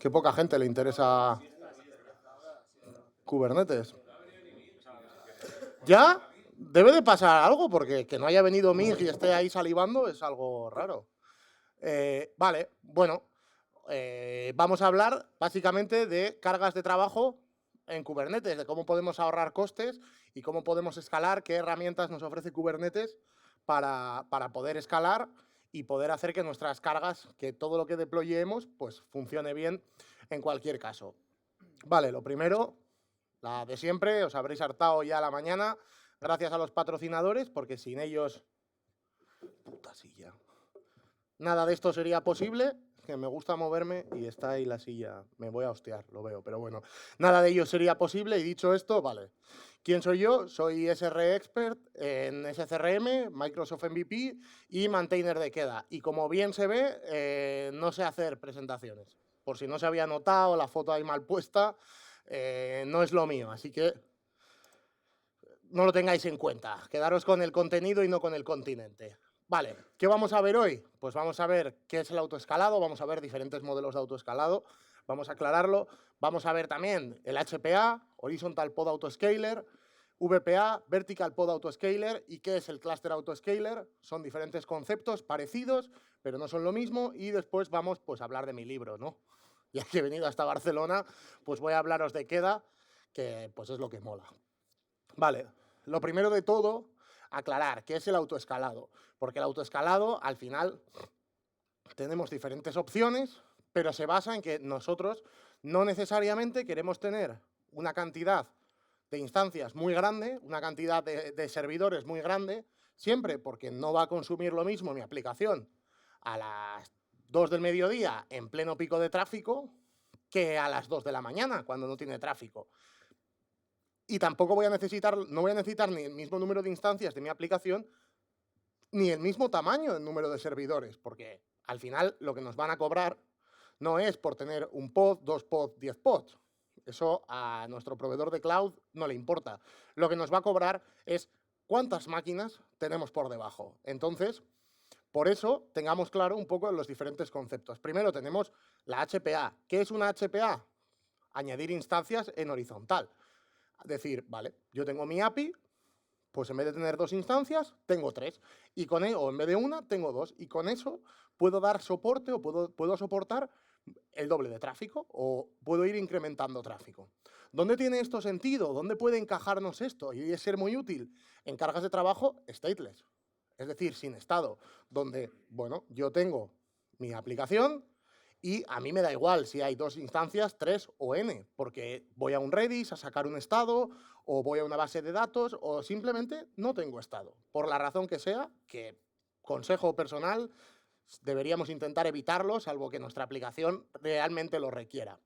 Qué poca gente le interesa Kubernetes. ¿Ya? Debe de pasar algo, porque que no haya venido Mig y esté ahí salivando es algo raro. Vale, bueno, vamos a hablar básicamente de cargas de trabajo en Kubernetes, de cómo podemos ahorrar costes y cómo podemos escalar, qué herramientas nos ofrece Kubernetes para poder escalar y poder hacer que nuestras cargas, que todo lo que deployemos, pues funcione bien en cualquier caso. Vale, lo primero, la de siempre, os habréis hartado ya a la mañana, gracias a los patrocinadores, porque sin ellos... Puta silla. Nada de esto sería posible, que me gusta moverme y está ahí la silla. Me voy a hostiar, lo veo, pero bueno. Nada de ello sería posible y dicho esto, vale. ¿Quién soy yo? Soy SRE Expert en SCRM, Microsoft MVP y maintainer de Queda. Y como bien se ve, no sé hacer presentaciones. Por si no se había notado, la foto ahí mal puesta, no es lo mío. Así que no lo tengáis en cuenta. Quedaros con el contenido y no con el continente. Vale, ¿qué vamos a ver hoy? Pues vamos a ver qué es el autoescalado, vamos a ver diferentes modelos de autoescalado, vamos a aclararlo, vamos a ver también el HPA, Horizontal Pod Autoscaler, VPA, Vertical Pod Autoscaler, y qué es el Cluster Autoscaler. Son diferentes conceptos parecidos, pero no son lo mismo, y después vamos pues, a hablar de mi libro, ¿no? Ya que he venido hasta Barcelona, pues voy a hablaros de Queda, que pues es lo que mola. Vale, lo primero de todo, aclarar qué es el autoescalado, porque el autoescalado, al final, tenemos diferentes opciones, pero se basa en que nosotros no necesariamente queremos tener una cantidad de instancias muy grande, una cantidad de servidores muy grande, siempre porque no va a consumir lo mismo mi aplicación a las 2 del mediodía en pleno pico de tráfico que a las 2 de la mañana cuando no tiene tráfico. Y tampoco no voy a necesitar ni el mismo número de instancias de mi aplicación, ni el mismo tamaño del número de servidores, porque al final lo que nos van a cobrar no es por tener un pod, 2 pods, 10 pods. Eso a nuestro proveedor de cloud no le importa. Lo que nos va a cobrar es cuántas máquinas tenemos por debajo. Entonces, por eso tengamos claro un poco los diferentes conceptos. Primero tenemos la HPA. ¿Qué es una HPA? Añadir instancias en horizontal. Decir, vale, yo tengo mi API, pues en vez de tener 2 instancias, tengo 3. Y con o en vez de una, tengo 2. Y con eso puedo dar soporte o puedo soportar el doble de tráfico o puedo ir incrementando tráfico. ¿Dónde tiene esto sentido? ¿Dónde puede encajarnos esto? Y es ser muy útil en cargas de trabajo stateless, es decir, sin estado, donde, bueno, yo tengo mi aplicación y a mí me da igual si hay 2 instancias, 3 o n, porque voy a un Redis a sacar un estado o voy a una base de datos o simplemente no tengo estado, por la razón que sea, que consejo personal, deberíamos intentar evitarlo, salvo que nuestra aplicación realmente lo requiera.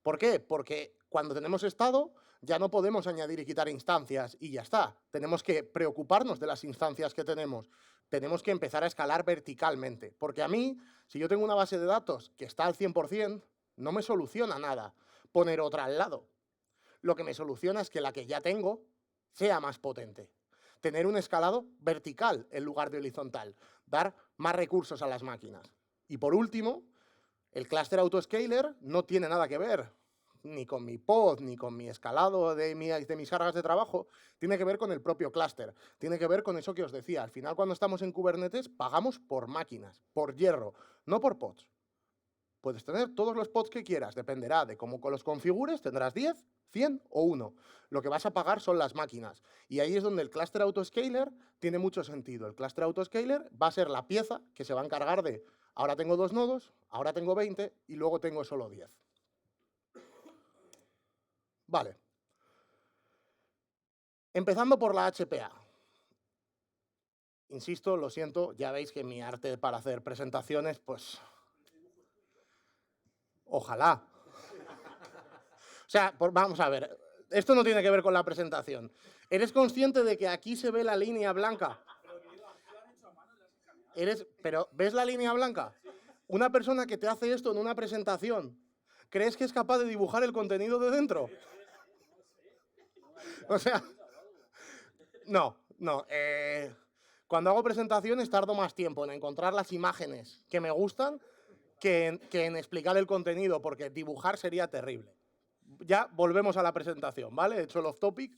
¿Por qué? Porque cuando tenemos estado ya no podemos añadir y quitar instancias y ya está. Tenemos que preocuparnos de las instancias que tenemos. Tenemos que empezar a escalar verticalmente. Porque a mí, si yo tengo una base de datos que está al 100%, no me soluciona nada poner otra al lado. Lo que me soluciona es que la que ya tengo sea más potente. Tener un escalado vertical en lugar de horizontal. Dar más recursos a las máquinas. Y por último, el Cluster Autoscaler no tiene nada que ver ni con mi pod, ni con mi escalado de mis cargas de trabajo, tiene que ver con el propio clúster, tiene que ver con eso que os decía. Al final, cuando estamos en Kubernetes, pagamos por máquinas, por hierro, no por pods. Puedes tener todos los pods que quieras, dependerá de cómo los configures, tendrás 10, 100 o 1. Lo que vas a pagar son las máquinas. Y ahí es donde el Cluster Autoscaler tiene mucho sentido. El Cluster Autoscaler va a ser la pieza que se va a encargar de, ahora tengo 2 nodos, ahora tengo 20 y luego tengo solo 10. Vale. Empezando por la HPA. Insisto, lo siento, ya veis que mi arte para hacer presentaciones, pues... Ojalá. O sea, vamos a ver, esto no tiene que ver con la presentación. ¿Eres consciente de que aquí se ve la línea blanca? Pero, ¿ves la línea blanca? Una persona que te hace esto en una presentación, ¿crees que es capaz de dibujar el contenido de dentro? O sea, no. Cuando hago presentaciones tardo más tiempo en encontrar las imágenes que me gustan que en explicar el contenido, porque dibujar sería terrible. Ya volvemos a la presentación, ¿vale? He hecho el off topic.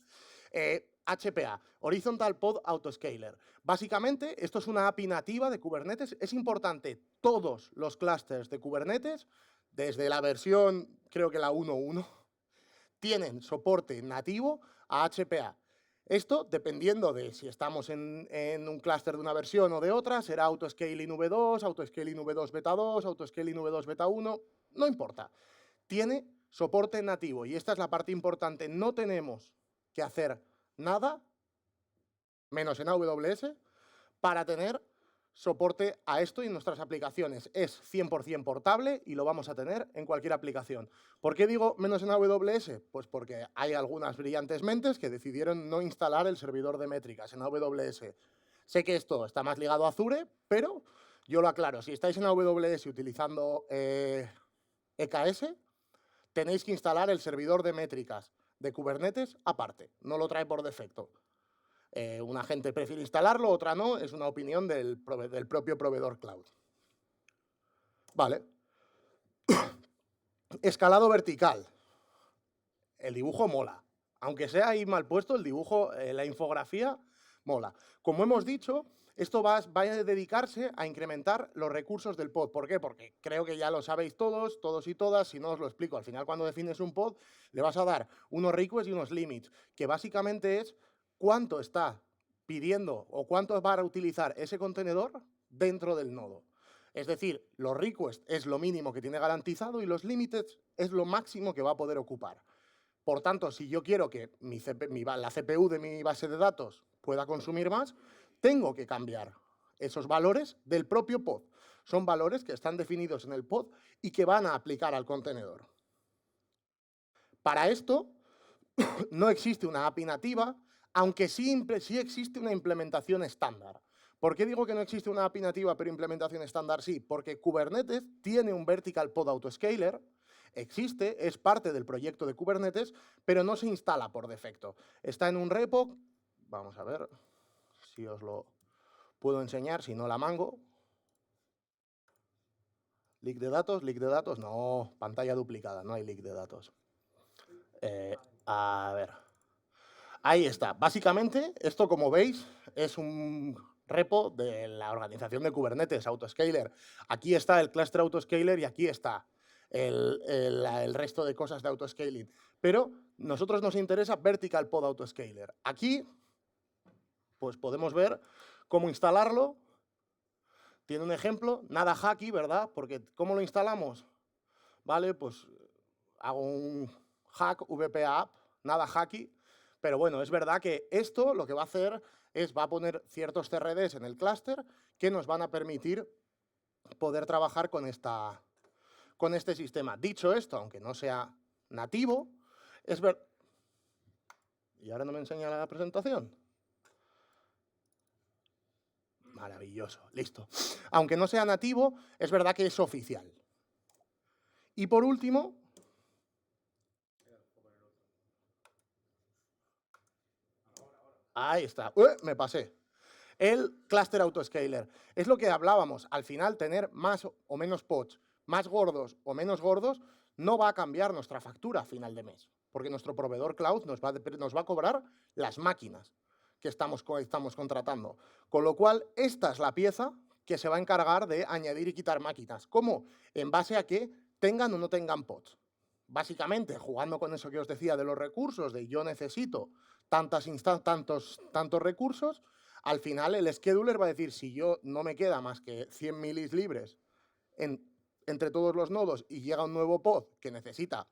HPA, Horizontal Pod Autoscaler. Básicamente, esto es una API nativa de Kubernetes. Es importante, todos los clústeres de Kubernetes, desde la versión, creo que la 1.1, tienen soporte nativo a HPA. Esto, dependiendo de si estamos en un clúster de una versión o de otra, será Autoscaling V2, Autoscaling V2 Beta 2, Autoscaling V2 Beta 1, no importa. Tiene soporte nativo y esta es la parte importante. No tenemos que hacer nada, menos en AWS, para tener soporte a esto y en nuestras aplicaciones. Es 100% portable y lo vamos a tener en cualquier aplicación. ¿Por qué digo menos en AWS? Pues porque hay algunas brillantes mentes que decidieron no instalar el servidor de métricas en AWS. Sé que esto está más ligado a Azure, pero yo lo aclaro. Si estáis en AWS utilizando EKS, tenéis que instalar el servidor de métricas de Kubernetes aparte. No lo trae por defecto. Una gente prefiere instalarlo, otra no, es una opinión del propio proveedor cloud. Vale. Escalado vertical. El dibujo mola. Aunque sea ahí mal puesto, el dibujo, la infografía, mola. Como hemos dicho, esto va a dedicarse a incrementar los recursos del pod. ¿Por qué? Porque creo que ya lo sabéis todos y todas, si no os lo explico. Al final, cuando defines un pod, le vas a dar unos requests y unos limits, que básicamente es cuánto está pidiendo o cuánto va a utilizar ese contenedor dentro del nodo. Es decir, los requests es lo mínimo que tiene garantizado y los límites es lo máximo que va a poder ocupar. Por tanto, si yo quiero que la CPU de mi base de datos pueda consumir más, tengo que cambiar esos valores del propio pod. Son valores que están definidos en el pod y que van a aplicar al contenedor. Para esto, no existe una API nativa, aunque sí existe una implementación estándar. ¿Por qué digo que no existe una API nativa pero implementación estándar sí? Porque Kubernetes tiene un Vertical Pod Autoscaler, existe, es parte del proyecto de Kubernetes, pero no se instala por defecto. Está en un repo, vamos a ver si os lo puedo enseñar, si no la mango. Leak de datos, no, pantalla duplicada, no hay leak de datos. A ver. Ahí está. Básicamente, esto, como veis, es un repo de la organización de Kubernetes, Autoscaler. Aquí está el cluster Autoscaler y aquí está el resto de cosas de Autoscaling. Pero nosotros nos interesa Vertical Pod Autoscaler. Aquí, pues podemos ver cómo instalarlo. Tiene un ejemplo, nada hacky, ¿verdad? Porque ¿cómo lo instalamos? Vale, pues hago un hack VPA app, nada hacky. Pero bueno, es verdad que esto lo que va a hacer es, va a poner ciertos CRDs en el clúster que nos van a permitir poder trabajar con este sistema. Dicho esto, aunque no sea nativo, es verdad... ¿Y ahora no me enseña la presentación? Maravilloso, listo. Aunque no sea nativo, es verdad que es oficial. Y por último... Ahí está. Me pasé. El cluster autoscaler. Es lo que hablábamos. Al final, tener más o menos pods, más gordos o menos gordos, no va a cambiar nuestra factura a final de mes. Porque nuestro proveedor cloud nos va a cobrar las máquinas que estamos contratando. Con lo cual, esta es la pieza que se va a encargar de añadir y quitar máquinas. ¿Cómo? En base a que tengan o no tengan pods. Básicamente, jugando con eso que os decía de los recursos, de yo necesito tantos recursos, al final el scheduler va a decir, si yo no me queda más que 100 milis libres entre todos los nodos y llega un nuevo pod que necesita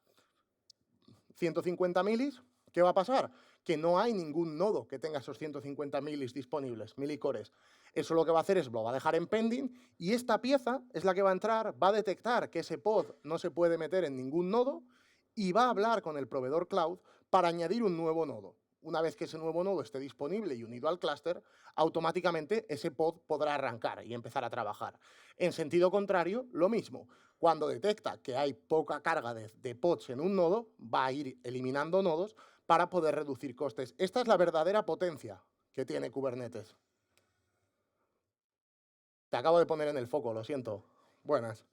150 milis, ¿qué va a pasar? Que no hay ningún nodo que tenga esos 150 milis disponibles, milicores. Eso lo que va a hacer es lo va a dejar en pending y esta pieza es la que va a entrar, va a detectar que ese pod no se puede meter en ningún nodo y va a hablar con el proveedor cloud para añadir un nuevo nodo. Una vez que ese nuevo nodo esté disponible y unido al clúster, automáticamente ese pod podrá arrancar y empezar a trabajar. En sentido contrario, lo mismo. Cuando detecta que hay poca carga de pods en un nodo, va a ir eliminando nodos para poder reducir costes. Esta es la verdadera potencia que tiene Kubernetes. Te acabo de poner en el foco, lo siento. Buenas.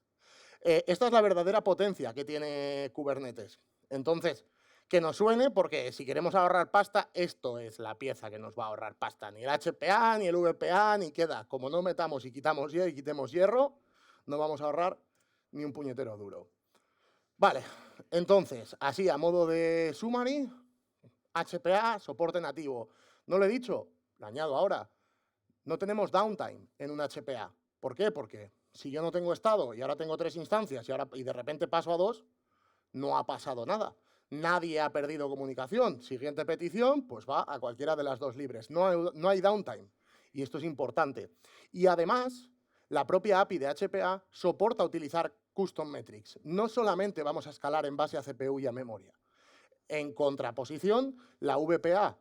Esta es la verdadera potencia que tiene Kubernetes. Entonces, que nos suene, porque si queremos ahorrar pasta, esto es la pieza que nos va a ahorrar pasta. Ni el HPA, ni el VPA, ni queda. Como no metamos y quitemos hierro, no vamos a ahorrar ni un puñetero duro. Vale, entonces, así a modo de summary, HPA, soporte nativo. No lo he dicho, lo añado ahora. No tenemos downtime en un HPA. ¿Por qué? Porque si yo no tengo estado y ahora tengo 3 instancias y de repente paso a 2, no ha pasado nada. Nadie ha perdido comunicación. Siguiente petición, pues va a cualquiera de las 2 libres. No hay downtime. Y esto es importante. Y además, la propia API de HPA soporta utilizar custom metrics. No solamente vamos a escalar en base a CPU y a memoria. En contraposición, la VPA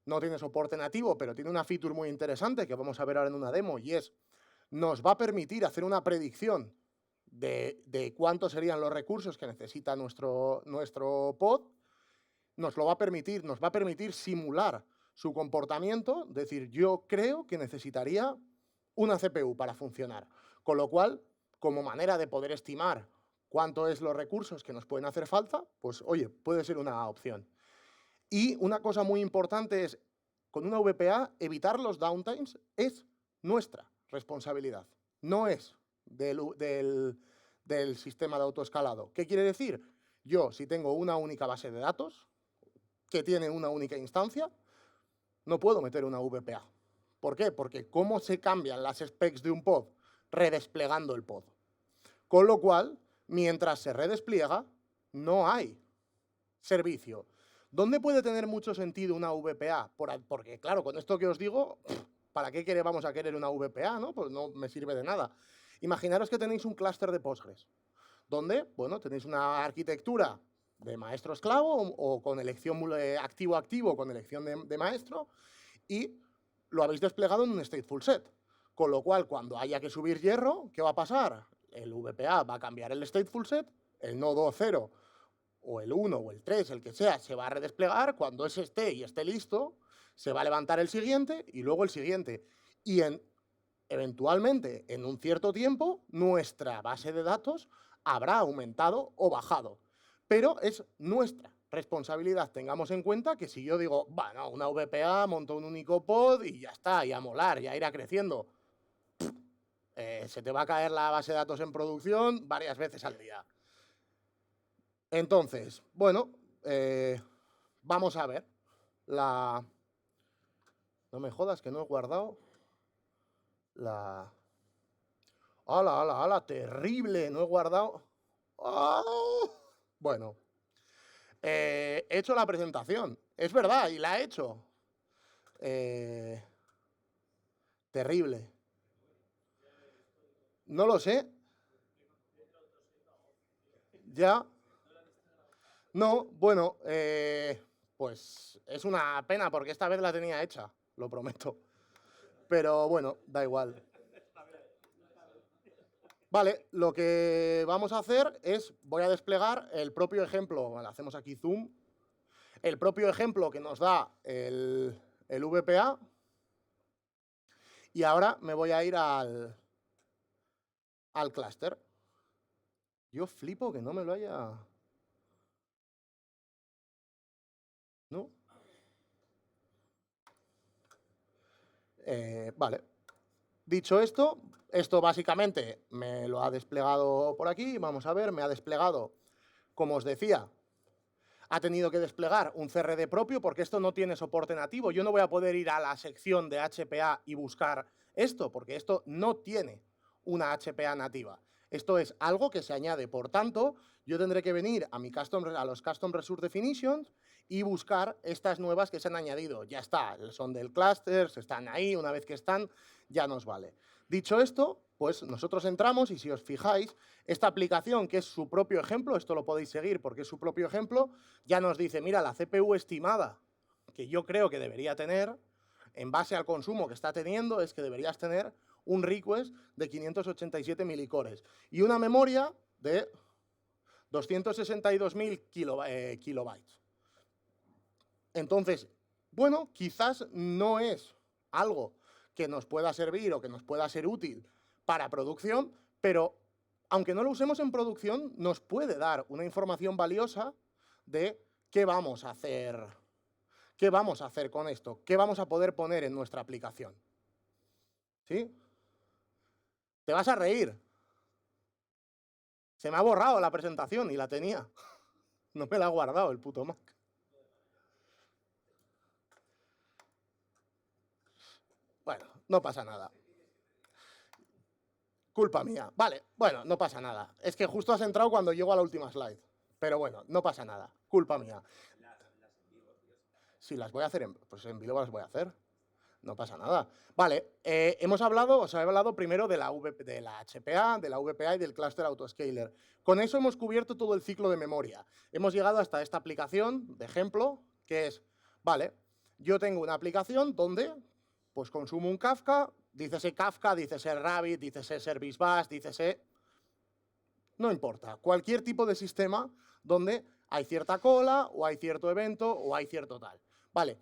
no tiene soporte nativo, pero tiene una feature muy interesante que vamos a ver ahora en una demo, y es, nos va a permitir hacer una predicción de cuántos serían los recursos que necesita nuestro pod. Nos va a permitir simular su comportamiento, es decir, yo creo que necesitaría una CPU para funcionar, con lo cual, como manera de poder estimar cuánto es los recursos que nos pueden hacer falta, pues oye, puede ser una opción. Y una cosa muy importante es, con una VPA, evitar los downtimes es nuestra responsabilidad, no es del sistema de autoescalado. ¿Qué quiere decir? Yo, si tengo una única base de datos, que tiene una única instancia, no puedo meter una VPA. ¿Por qué? Porque ¿cómo se cambian las specs de un pod? Redesplegando el pod. Con lo cual, mientras se redespliega, no hay servicio. ¿Dónde puede tener mucho sentido una VPA? Porque, claro, con esto que os digo, ¿para qué vamos a querer una VPA? ¿No? Pues no me sirve de nada. Imaginaros que tenéis un clúster de Postgres, donde, bueno, tenéis una arquitectura de maestro-esclavo o con elección activo-activo, con elección de maestro, y lo habéis desplegado en un stateful set. Con lo cual, cuando haya que subir hierro, ¿qué va a pasar? El VPA va a cambiar el stateful set, el nodo 0 o el 1 o el 3, el que sea, se va a redesplegar. Cuando ese esté y esté listo, se va a levantar el siguiente y luego el siguiente. Y eventualmente, en un cierto tiempo, nuestra base de datos habrá aumentado o bajado. Pero es nuestra responsabilidad. Tengamos en cuenta que si yo digo, bueno, una VPA, monto un único pod y ya está, y a molar, ya irá creciendo, se te va a caer la base de datos en producción varias veces al día. Entonces, bueno, vamos a ver. No me jodas que no he guardado la... ¡Hala, hala, hala! ¡Terrible! No he guardado... ¡Oh! Bueno, he hecho la presentación. Es verdad, y la he hecho. Terrible. No lo sé. Ya. No, bueno, pues es una pena porque esta vez la tenía hecha, lo prometo. Pero bueno, da igual. Vale, lo que vamos a hacer es, voy a desplegar el propio ejemplo, vale, hacemos aquí zoom, el propio ejemplo que nos da el VPA, y ahora me voy a ir al clúster. Yo flipo que no me lo haya... ¿No? Vale. Dicho esto, esto básicamente me lo ha desplegado por aquí. Vamos a ver, me ha desplegado, como os decía, ha tenido que desplegar un CRD propio porque esto no tiene soporte nativo. Yo no voy a poder ir a la sección de HPA y buscar esto, porque esto no tiene una HPA nativa. Esto es algo que se añade. Por tanto, yo tendré que venir a los Custom Resource Definitions y buscar estas nuevas que se han añadido. Ya está, son del cluster, están ahí, una vez que están, ya nos vale. Dicho esto, pues nosotros entramos y si os fijáis, esta aplicación, que es su propio ejemplo, esto lo podéis seguir porque es su propio ejemplo, ya nos dice, mira, la CPU estimada que yo creo que debería tener, en base al consumo que está teniendo, es que deberías tener un request de 587 milicores y una memoria de 262.000 kilobytes. Entonces, bueno, quizás no es algo que nos pueda servir o que nos pueda ser útil para producción, pero aunque no lo usemos en producción, nos puede dar una información valiosa de qué vamos a hacer con esto, qué vamos a poder poner en nuestra aplicación. ¿Sí? Te vas a reír. Se me ha borrado la presentación y la tenía. No me la ha guardado el puto Mac. Bueno, no pasa nada. Culpa mía. Vale, bueno, no pasa nada. Es que justo has entrado cuando llego a la última slide. Pero bueno, no pasa nada. Culpa mía. Si las voy a hacer, pues en vivo las voy a hacer. No pasa nada. Vale, os he hablado primero de la HPA, de la VPA y del Cluster Autoscaler. Con eso hemos cubierto todo el ciclo de memoria. Hemos llegado hasta esta aplicación, de ejemplo, que es, vale, yo tengo una aplicación donde pues consumo un Kafka, dícese Kafka, dícese Rabbit, dícese Service Bus, dícese... No importa, cualquier tipo de sistema donde hay cierta cola, o hay cierto evento, o hay cierto tal. Vale,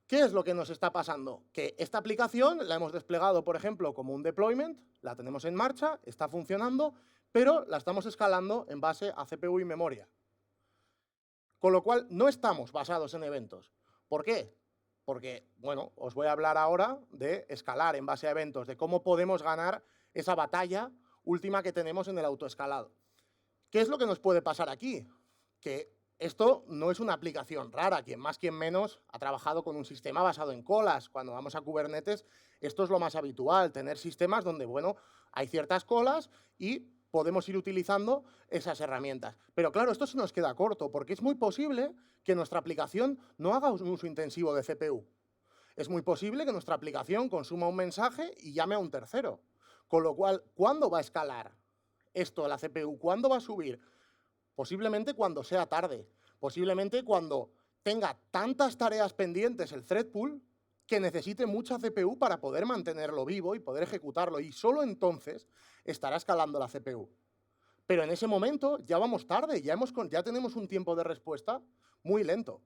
¿qué es lo que nos está pasando? Que esta aplicación la hemos desplegado, por ejemplo, como un deployment, la tenemos en marcha, está funcionando, pero la estamos escalando en base a CPU y memoria. Con lo cual, no estamos basados en eventos. ¿Por qué? Porque, bueno, os voy a hablar ahora de escalar en base a eventos, de cómo podemos ganar esa batalla última que tenemos en el autoescalado. ¿Qué es lo que nos puede pasar aquí? Que esto no es una aplicación rara, quien más, quien menos ha trabajado con un sistema basado en colas. Cuando vamos a Kubernetes, esto es lo más habitual, tener sistemas donde, bueno, hay ciertas colas y podemos ir utilizando esas herramientas. Pero claro, esto se nos queda corto, porque es muy posible que nuestra aplicación no haga un uso intensivo de CPU. Es muy posible que nuestra aplicación consuma un mensaje y llame a un tercero. Con lo cual, ¿cuándo va a escalar esto a la CPU? ¿Cuándo va a subir? Posiblemente cuando sea tarde, posiblemente cuando tenga tantas tareas pendientes el thread pool que necesite mucha CPU para poder mantenerlo vivo y poder ejecutarlo, y solo entonces estará escalando la CPU. Pero en ese momento ya vamos tarde, ya tenemos un tiempo de respuesta muy lento.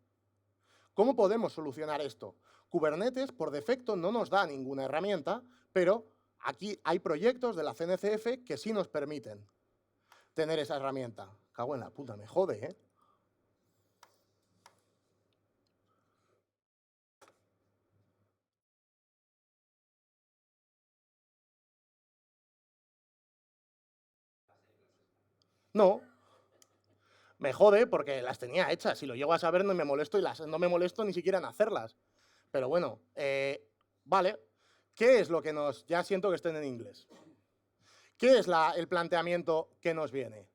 ¿Cómo podemos solucionar esto? Kubernetes, por defecto, no nos da ninguna herramienta, pero aquí hay proyectos de la CNCF que sí nos permiten tener esa herramienta. Cago en la puta, me jode, ¿eh? No, me jode porque las tenía hechas. Si lo llego a saber no me molesto no me molesto ni siquiera en hacerlas. Pero bueno, vale. ¿Qué es lo que nos...? Ya siento que estén en inglés. ¿Qué es el planteamiento que nos viene?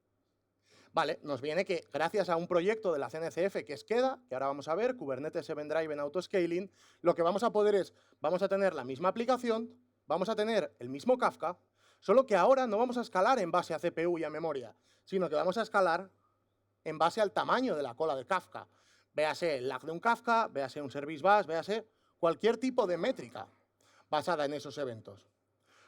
Vale, nos viene que gracias a un proyecto de la CNCF que es KEDA, que ahora vamos a ver, Kubernetes Event Driven Autoscaling, lo que vamos a poder es, vamos a tener la misma aplicación, vamos a tener el mismo Kafka, solo que ahora no vamos a escalar en base a CPU y a memoria, sino que vamos a escalar en base al tamaño de la cola de Kafka. Véase el lag de un Kafka, véase un Service Bus, véase cualquier tipo de métrica basada en esos eventos.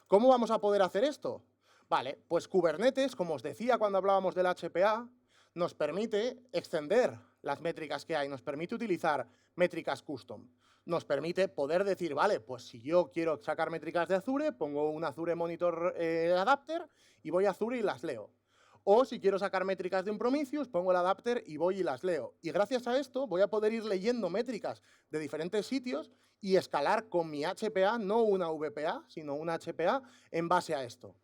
¿Cómo vamos a poder hacer esto? Vale, pues Kubernetes, como os decía cuando hablábamos del HPA, nos permite extender las métricas que hay, nos permite utilizar métricas custom, nos permite poder decir, vale, pues si yo quiero sacar métricas de Azure, pongo un Azure Monitor Adapter y voy a Azure y las leo. O si quiero sacar métricas de un Prometheus, pongo el adapter y voy y las leo. Y gracias a esto voy a poder ir leyendo métricas de diferentes sitios y escalar con mi HPA, no una VPA, sino una HPA en base a esto.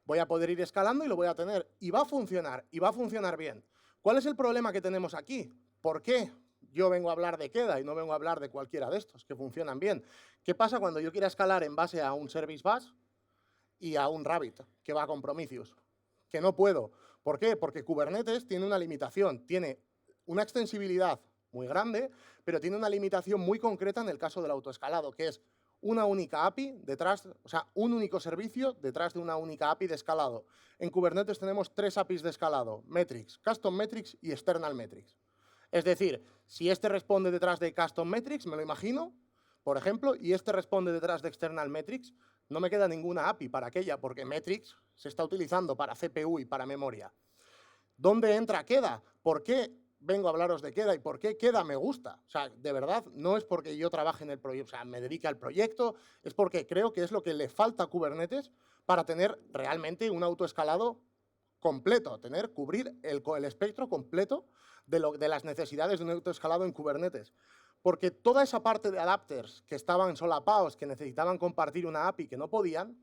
Voy a poder ir escalando y lo voy a tener. Y va a funcionar bien. ¿Cuál es el problema que tenemos aquí? ¿Por qué yo vengo a hablar de KEDA y no vengo a hablar de cualquiera de estos que funcionan bien? ¿Qué pasa cuando yo quiera escalar en base a un Service Bus y a un Rabbit que va con Prometheus? Que no puedo. ¿Por qué? Porque Kubernetes tiene una limitación, tiene una extensibilidad muy grande, pero tiene una limitación muy concreta en el caso del autoescalado, que es una única API detrás, o sea, un único servicio detrás de una única API de escalado. En Kubernetes tenemos 3 APIs de escalado, Metrics, Custom Metrics y External Metrics. Es decir, si este responde detrás de Custom Metrics, me lo imagino, por ejemplo, y este responde detrás de External Metrics, no me queda ninguna API para aquella, porque Metrics se está utilizando para CPU y para memoria. ¿Dónde entra KEDA? ¿Por qué vengo a hablaros de KEDA y por qué KEDA me gusta? O sea, de verdad, no es porque yo trabaje en el proyecto, o sea, me dedique al proyecto, es porque creo que es lo que le falta a Kubernetes para tener realmente un autoescalado completo, cubrir el espectro completo de las necesidades de un autoescalado en Kubernetes. Porque toda esa parte de adapters que estaban solapados, que necesitaban compartir una API que no podían,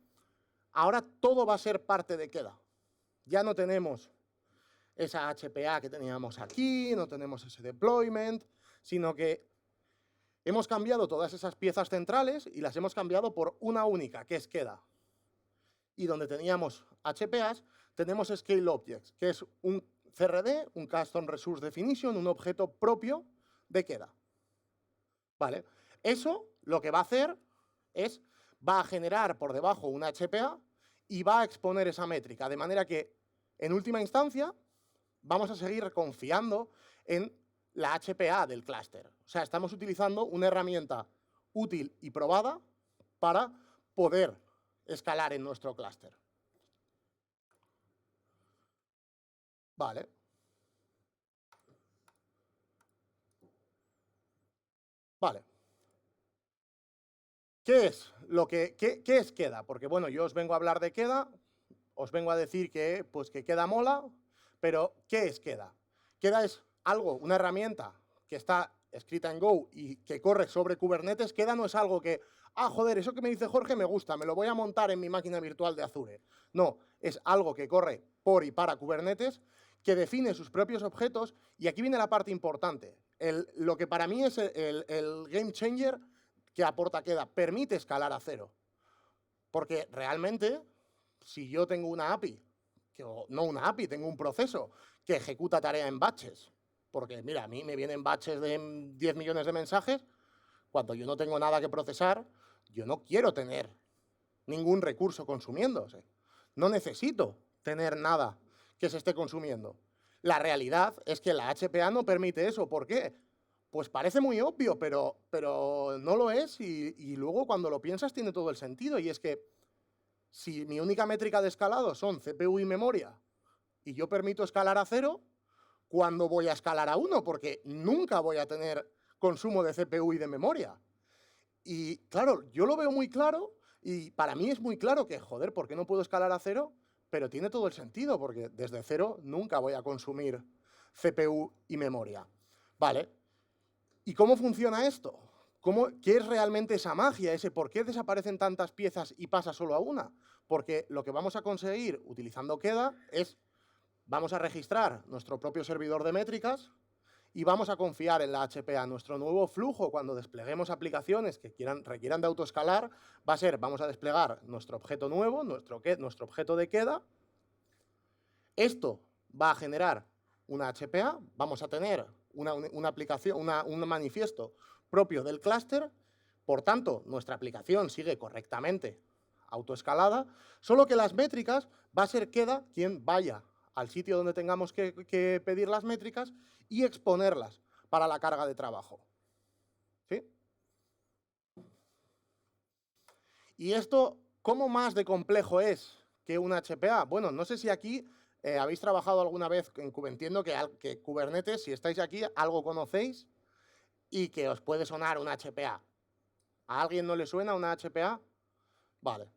ahora todo va a ser parte de Queda. Ya no tenemos esa HPA que teníamos aquí, no tenemos ese deployment, sino que hemos cambiado todas esas piezas centrales y las hemos cambiado por una única, que es Queda. Y donde teníamos HPAs, tenemos Scale Objects, que es un CRD, un Custom Resource Definition, un objeto propio de Queda. ¿Vale? Eso lo que va a hacer es, va a generar por debajo una HPA y va a exponer esa métrica, de manera que, en última instancia, vamos a seguir confiando en la HPA del clúster. O sea, estamos utilizando una herramienta útil y probada para poder escalar en nuestro clúster. Vale. Vale. ¿Qué es Queda? Porque, bueno, yo os vengo a hablar de Queda, os vengo a decir que, pues, que Queda mola, pero ¿qué es Queda? Queda es algo, una herramienta que está escrita en Go y que corre sobre Kubernetes. Queda no es algo que, joder, eso que me dice Jorge me gusta, me lo voy a montar en mi máquina virtual de Azure. No, es algo que corre por y para Kubernetes, que define sus propios objetos, y aquí viene la parte importante. Lo que para mí es el game changer que aporta Queda, permite escalar a cero. Porque realmente, si yo tengo una API, no una API, tengo un proceso que ejecuta tarea en batches, porque mira, a mí me vienen batches de 10 millones de mensajes, cuando yo no tengo nada que procesar, yo no quiero tener ningún recurso consumiéndose. No necesito tener nada que se esté consumiendo. La realidad es que la HPA no permite eso. ¿Por qué? Pues parece muy obvio, pero no lo es, y luego cuando lo piensas tiene todo el sentido, y es que si mi única métrica de escalado son CPU y memoria, y yo permito escalar a 0, ¿cuándo voy a escalar a 1? Porque nunca voy a tener consumo de CPU y de memoria. Y claro, yo lo veo muy claro, y para mí es muy claro que, joder, ¿por qué no puedo escalar a 0? Pero tiene todo el sentido, porque desde 0 nunca voy a consumir CPU y memoria. Vale. ¿Y cómo funciona esto? ¿Qué es realmente esa magia? ¿Por qué desaparecen tantas piezas y pasa solo a una? Porque lo que vamos a conseguir utilizando Queda es, vamos a registrar nuestro propio servidor de métricas y vamos a confiar en la HPA. Nuestro nuevo flujo, cuando despleguemos aplicaciones que requieran de autoescalar, va a ser, vamos a desplegar nuestro objeto nuevo, nuestro objeto de Queda. Esto va a generar una HPA, vamos a tener una aplicación, un manifiesto propio del clúster. Por tanto, nuestra aplicación sigue correctamente autoescalada, solo que las métricas va a ser Queda quien vaya al sitio donde tengamos que pedir las métricas y exponerlas para la carga de trabajo. ¿Sí? ¿Y esto cómo más de complejo es que una HPA? Bueno, no sé si aquí habéis trabajado alguna vez en Kubernetes. Entiendo que Kubernetes, si estáis aquí, algo conocéis y que os puede sonar una HPA. ¿A alguien no le suena una HPA? Vale.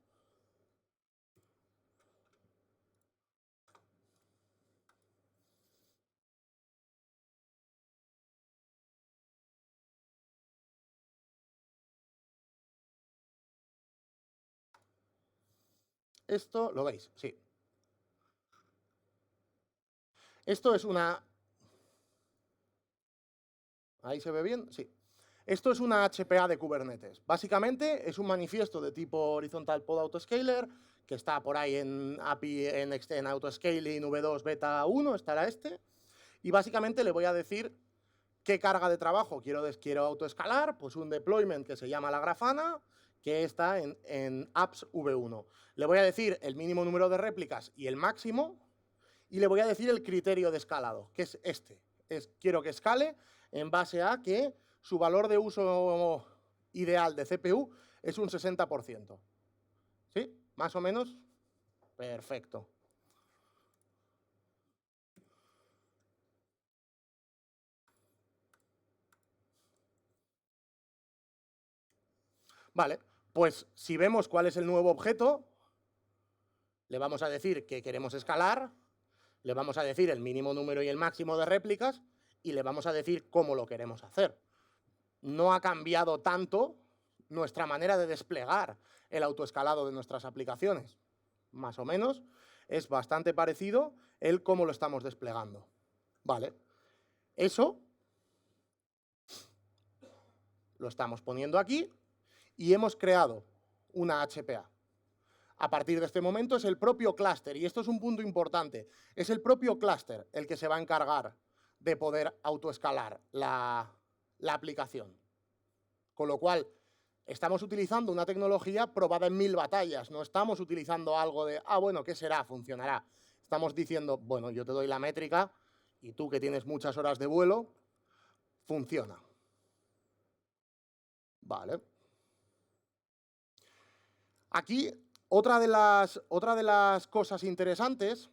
Esto lo veis, sí. Esto es una... ¿Ahí se ve bien? Sí. Esto es una HPA de Kubernetes. Básicamente es un manifiesto de tipo Horizontal Pod Autoscaler, que está por ahí en API, en Autoscaling V2 Beta 1, estará este. Y básicamente le voy a decir qué carga de trabajo quiero autoescalar, pues un deployment que se llama la Grafana, que está en apps V1. Le voy a decir el mínimo número de réplicas y el máximo, y le voy a decir el criterio de escalado, que es este. Quiero que escale en base a que su valor de uso ideal de CPU es un 60%. ¿Sí? ¿Más o menos? Perfecto. Vale, pues si vemos cuál es el nuevo objeto, le vamos a decir que queremos escalar Le vamos a decir el mínimo número y el máximo de réplicas y le vamos a decir cómo lo queremos hacer. No ha cambiado tanto nuestra manera de desplegar el autoescalado de nuestras aplicaciones. Más o menos es bastante parecido el cómo lo estamos desplegando. Vale, eso lo estamos poniendo aquí y hemos creado una HPA. A partir de este momento es el propio clúster, y esto es un punto importante, es el propio clúster el que se va a encargar de poder autoescalar la aplicación. Con lo cual, estamos utilizando una tecnología probada en 1000 batallas, no estamos utilizando algo de, bueno, ¿qué será? Funcionará. Estamos diciendo, bueno, yo te doy la métrica y tú que tienes muchas horas de vuelo, funciona. Vale. Aquí, otra de las cosas interesantes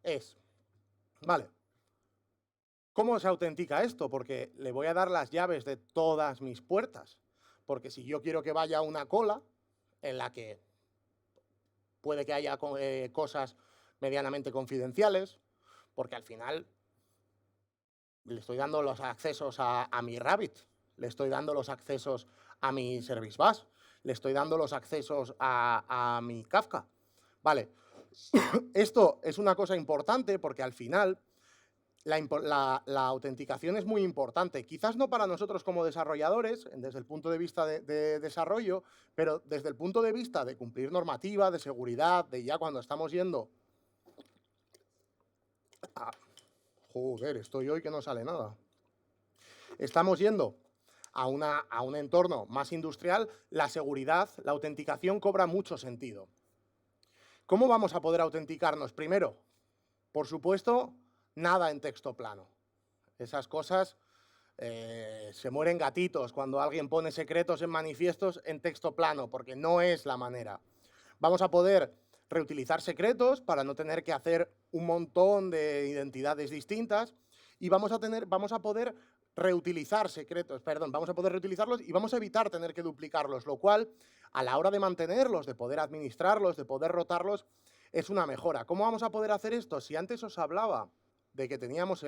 es, vale, ¿cómo se autentica esto? Porque le voy a dar las llaves de todas mis puertas. Porque si yo quiero que vaya una cola en la que puede que haya cosas medianamente confidenciales, porque al final le estoy dando los accesos a mi Rabbit, le estoy dando los accesos a mi Service Bus, le estoy dando los accesos a mi Kafka. Vale, esto es una cosa importante porque al final la autenticación es muy importante. Quizás no para nosotros como desarrolladores, desde el punto de vista de desarrollo, pero desde el punto de vista de cumplir normativa, de seguridad, de ya cuando estamos yendo... Joder, estoy hoy que no sale nada. Estamos yendo a un entorno más industrial, la seguridad, la autenticación cobra mucho sentido. ¿Cómo vamos a poder autenticarnos? Primero, por supuesto, nada en texto plano. Esas cosas se mueren gatitos cuando alguien pone secretos en manifiestos en texto plano, porque no es la manera. Vamos a poder reutilizar secretos para no tener que hacer un montón de identidades distintas y vamos a poder reutilizar secretos, vamos a poder reutilizarlos y vamos a evitar tener que duplicarlos, lo cual, a la hora de mantenerlos, de poder administrarlos, de poder rotarlos, es una mejora. ¿Cómo vamos a poder hacer esto? Si antes os hablaba de que teníamos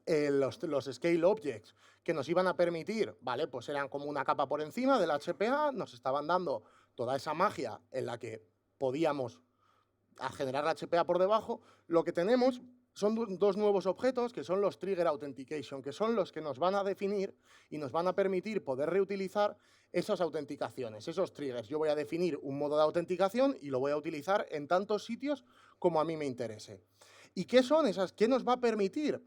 los scale objects que nos iban a permitir, ¿vale? Pues eran como una capa por encima del HPA, nos estaban dando toda esa magia en la que podíamos generar la HPA por debajo. Lo que tenemos son dos nuevos objetos que son los Trigger Authentication, que son los que nos van a definir y nos van a permitir poder reutilizar esas autenticaciones, esos triggers. Yo voy a definir un modo de autenticación y lo voy a utilizar en tantos sitios como a mí me interese. ¿Y qué son esas? ¿Qué nos va a permitir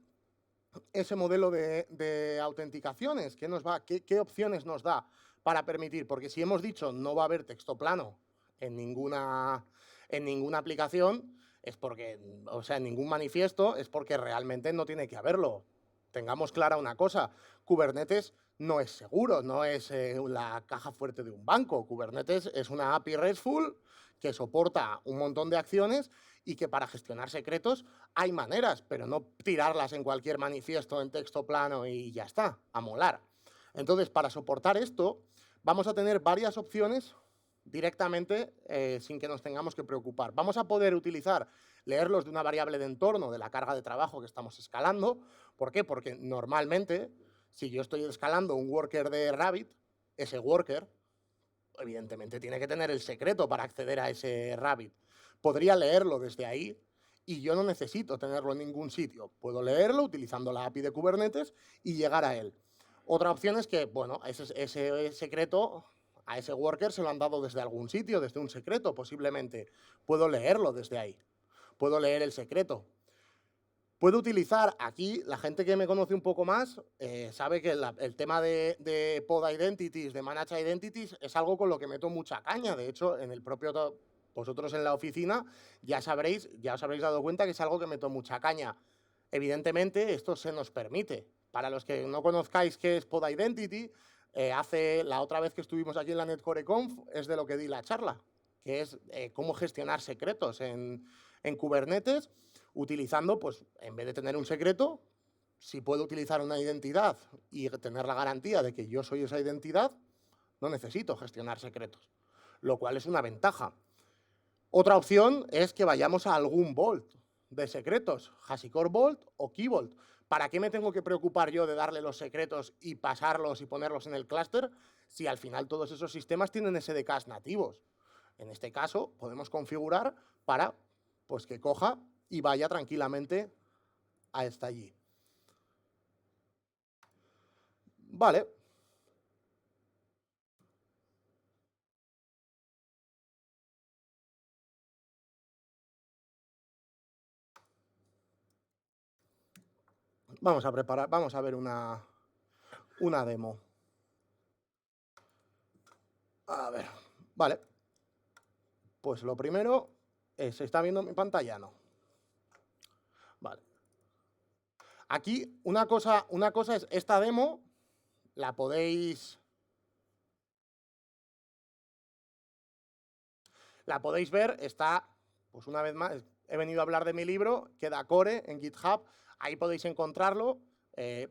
ese modelo de autenticaciones? ¿Qué opciones nos da para permitir? Porque si hemos dicho no va a haber texto plano en ninguna aplicación, es porque, o sea, en ningún manifiesto, es porque realmente no tiene que haberlo. Tengamos clara una cosa, Kubernetes no es seguro, no es la caja fuerte de un banco. Kubernetes es una API RESTful que soporta un montón de acciones y que para gestionar secretos hay maneras, pero no tirarlas en cualquier manifiesto en texto plano y ya está, a molar. Entonces, para soportar esto, vamos a tener varias opciones directamente sin que nos tengamos que preocupar. Vamos a poder leerlos de una variable de entorno de la carga de trabajo que estamos escalando. ¿Por qué? Porque normalmente, si yo estoy escalando un worker de Rabbit, ese worker, evidentemente, tiene que tener el secreto para acceder a ese Rabbit. Podría leerlo desde ahí y yo no necesito tenerlo en ningún sitio. Puedo leerlo utilizando la API de Kubernetes y llegar a él. Otra opción es que, bueno, ese secreto a ese worker se lo han dado desde algún sitio, desde un secreto, posiblemente. Puedo leerlo desde ahí. Puedo leer el secreto. Puedo utilizar aquí, la gente que me conoce un poco más, sabe que el tema de pod identities, de manage identities, es algo con lo que meto mucha caña. De hecho, en el propio, vosotros en la oficina, ya os habréis dado cuenta que es algo que meto mucha caña. Evidentemente, esto se nos permite. Para los que no conozcáis qué es pod identity, la otra vez que estuvimos aquí en la NetCoreConf es de lo que di la charla, que es cómo gestionar secretos en Kubernetes, utilizando, pues, en vez de tener un secreto, si puedo utilizar una identidad y tener la garantía de que yo soy esa identidad, no necesito gestionar secretos, lo cual es una ventaja. Otra opción es que vayamos a algún Vault de secretos, HashiCorp Vault o Key Vault. ¿Para qué me tengo que preocupar yo de darle los secretos y pasarlos y ponerlos en el clúster si al final todos esos sistemas tienen SDKs nativos? En este caso, podemos configurar para pues, que coja y vaya tranquilamente hasta allí. Vale. Vamos a preparar, vamos a ver una demo. A ver, vale. Pues lo primero es, ¿se está viendo mi pantalla? No. Vale. Aquí una cosa es esta demo, la podéis ver, está, pues una vez más, he venido a hablar de mi libro, queda core en GitHub, ahí podéis encontrarlo.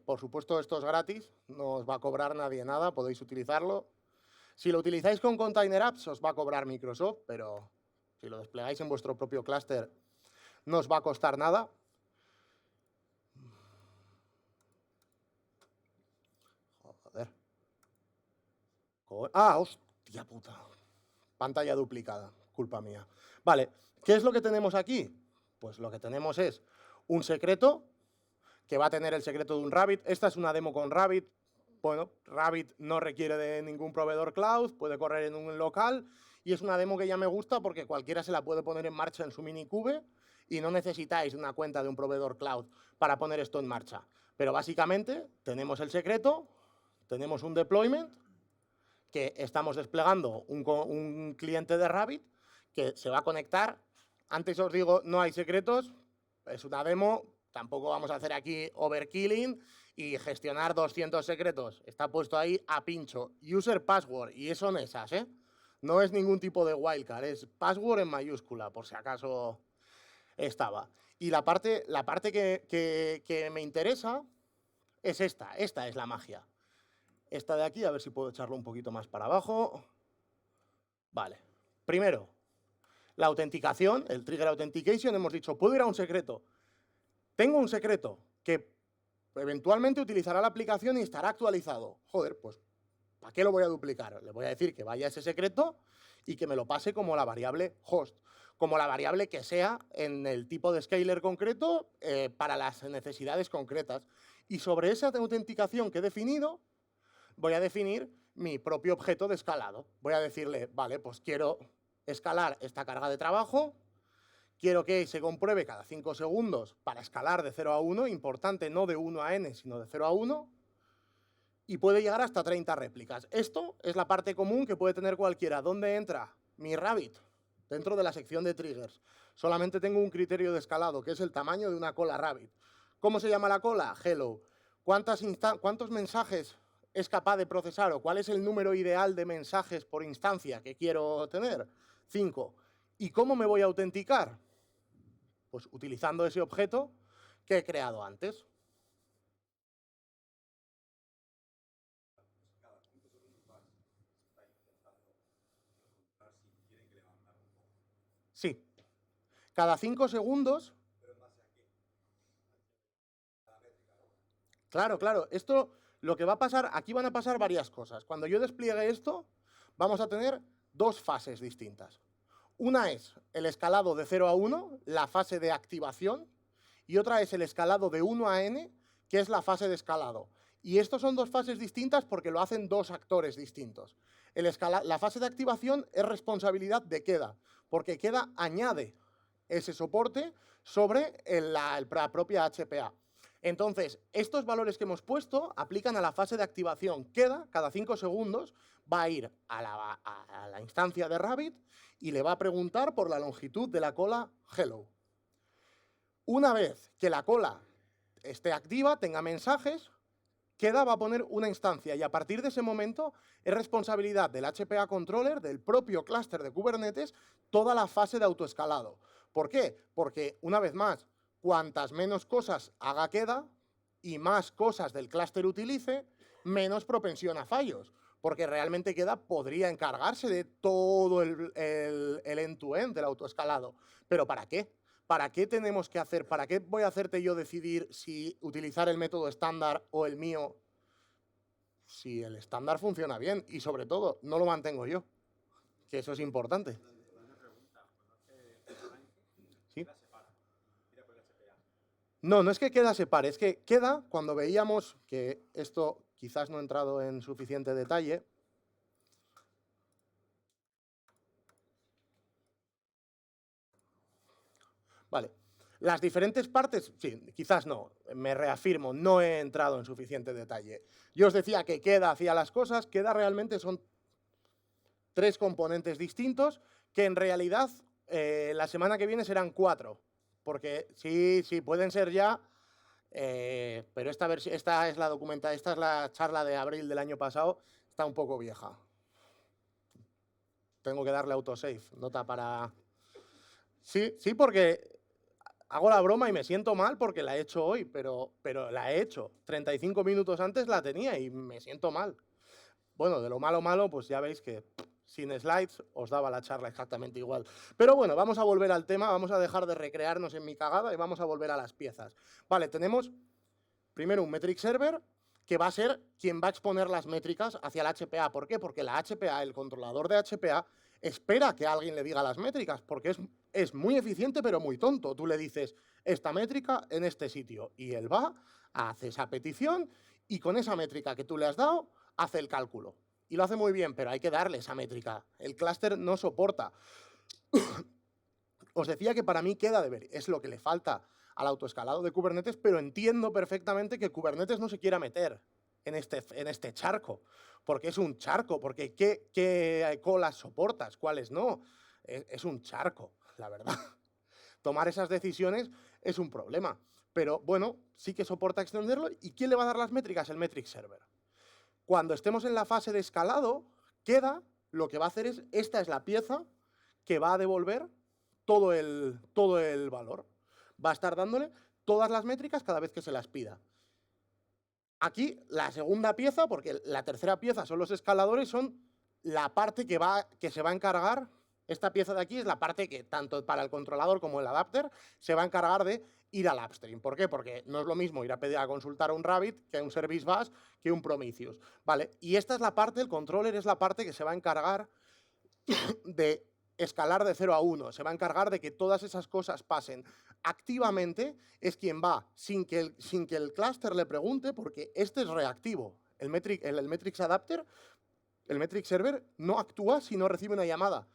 Por supuesto, esto es gratis, no os va a cobrar nadie nada, podéis utilizarlo. Si lo utilizáis con Container Apps, os va a cobrar Microsoft, pero si lo desplegáis en vuestro propio clúster, no os va a costar nada. Joder. Ah, hostia puta. Pantalla duplicada, culpa mía. Vale, ¿qué es lo que tenemos aquí? Pues lo que tenemos es un secreto, que va a tener el secreto de un Rabbit. Esta es una demo con Rabbit. Bueno, Rabbit no requiere de ningún proveedor cloud, puede correr en un local, y es una demo que ya me gusta porque cualquiera se la puede poner en marcha en su minikube y no necesitáis una cuenta de un proveedor cloud para poner esto en marcha. Pero básicamente tenemos el secreto, tenemos un deployment, que estamos desplegando un cliente de Rabbit que se va a conectar. Antes os digo, no hay secretos, es una demo, tampoco vamos a hacer aquí overkilling y gestionar 200 secretos. Está puesto ahí a pincho. User password, y son esas, ¿eh? No es ningún tipo de wildcard, es password en mayúscula, por si acaso estaba. Y la parte que me interesa es esta es la magia. Esta de aquí, a ver si puedo echarlo un poquito más para abajo. Vale. Primero, la autenticación, el trigger authentication, hemos dicho, puedo ir a un secreto. Tengo un secreto que eventualmente utilizará la aplicación y estará actualizado. Joder, pues, ¿para qué lo voy a duplicar? Le voy a decir que vaya a ese secreto y que me lo pase como la variable host, como la variable que sea en el tipo de scaler concreto para las necesidades concretas. Y sobre esa autenticación que he definido, voy a definir mi propio objeto de escalado. Voy a decirle, vale, pues quiero escalar esta carga de trabajo, quiero que se compruebe cada 5 segundos para escalar de 0 a 1, importante, no de 1 a n, sino de 0 a 1, y puede llegar hasta 30 réplicas. Esto es la parte común que puede tener cualquiera. ¿Dónde entra mi Rabbit? Dentro de la sección de triggers. Solamente tengo un criterio de escalado, que es el tamaño de una cola Rabbit. ¿Cómo se llama la cola? Hello. ¿Cuántos mensajes es capaz de procesar o cuál es el número ideal de mensajes por instancia que quiero tener? 5. ¿Y cómo me voy a autenticar? Pues utilizando ese objeto que he creado antes. Sí. Cada 5 segundos... Claro, claro. Esto, lo que va a pasar, aquí van a pasar varias cosas. Cuando yo despliegue esto, vamos a tener dos fases distintas. Una es el escalado de 0 a 1, la fase de activación, y otra es el escalado de 1 a n, que es la fase de escalado. Y estos son dos fases distintas porque lo hacen dos actores distintos. La fase de activación es responsabilidad de Queda, porque Queda añade ese soporte sobre la propia HPA. Entonces, estos valores que hemos puesto aplican a la fase de activación. Queda, cada 5 segundos, va a ir a la instancia de Rabbit y le va a preguntar por la longitud de la cola hello. Una vez que la cola esté activa, tenga mensajes, Queda va a poner una instancia y a partir de ese momento es responsabilidad del HPA controller, del propio clúster de Kubernetes, toda la fase de autoescalado. ¿Por qué? Porque, una vez más, cuantas menos cosas haga Queda y más cosas del clúster utilice, menos propensión a fallos. porque realmente queda, podría encargarse de todo el end-to-end del autoescalado. ¿Pero para qué? ¿Para qué tenemos que hacer? ¿Para qué voy a hacerte yo decidir si utilizar el método estándar o el mío? Si el estándar funciona bien y sobre todo no lo mantengo yo, que eso es importante. ¿Sí? No, no es que queda separe, es que queda cuando veíamos que esto quizás no he entrado en suficiente detalle. Vale. Las diferentes partes, sí, quizás no, me reafirmo, no he entrado en suficiente detalle. Yo os decía que queda hacía las cosas, queda realmente son 3 componentes distintos que en realidad la semana que viene serán 4, porque sí, pueden ser ya, pero esta es la charla de abril del año pasado, está un poco vieja. Tengo que darle autosave, nota para... Sí, porque hago la broma y me siento mal porque la he hecho hoy, pero la he hecho. 35 minutos antes la tenía y me siento mal. Bueno, de lo malo, pues ya veis que sin slides os daba la charla exactamente igual. Pero bueno, vamos a volver al tema, vamos a dejar de recrearnos en mi cagada y vamos a volver a las piezas. Vale, tenemos primero un metric server que va a ser quien va a exponer las métricas hacia el HPA. ¿Por qué? Porque la HPA, el controlador de HPA, espera que alguien le diga las métricas, porque es muy eficiente pero muy tonto. Tú le dices esta métrica en este sitio y él va, hace esa petición y con esa métrica que tú le has dado, hace el cálculo. Y lo hace muy bien, pero hay que darle esa métrica. El clúster no soporta. Os decía que para mí queda de ver, es lo que le falta al autoescalado de Kubernetes, pero entiendo perfectamente que Kubernetes no se quiera meter en este charco, porque es un charco, porque ¿qué colas soportas? ¿Cuáles no? Es un charco, la verdad. Tomar esas decisiones es un problema, pero bueno, sí que soporta extenderlo. ¿Y quién le va a dar las métricas? El metric server. Cuando estemos en la fase de escalado, queda, lo que va a hacer es, esta es la pieza que va a devolver todo el valor. Va a estar dándole todas las métricas cada vez que se las pida. Aquí, la segunda pieza, porque la tercera pieza son los escaladores, son la parte que se va a encargar. Esta pieza de aquí es la parte que, tanto para el controlador como el adapter, se va a encargar de ir al upstream. ¿Por qué? Porque no es lo mismo ir a pedir a consultar a un Rabbit que a un Service Bus que un Prometheus. ¿Vale? Y esta es la parte, el controller es la parte que se va a encargar de escalar de 0 a 1, se va a encargar de que todas esas cosas pasen. Activamente es quien va, sin que el clúster le pregunte, porque este es reactivo. El metrics adapter, el metric server, no actúa si no recibe una llamada.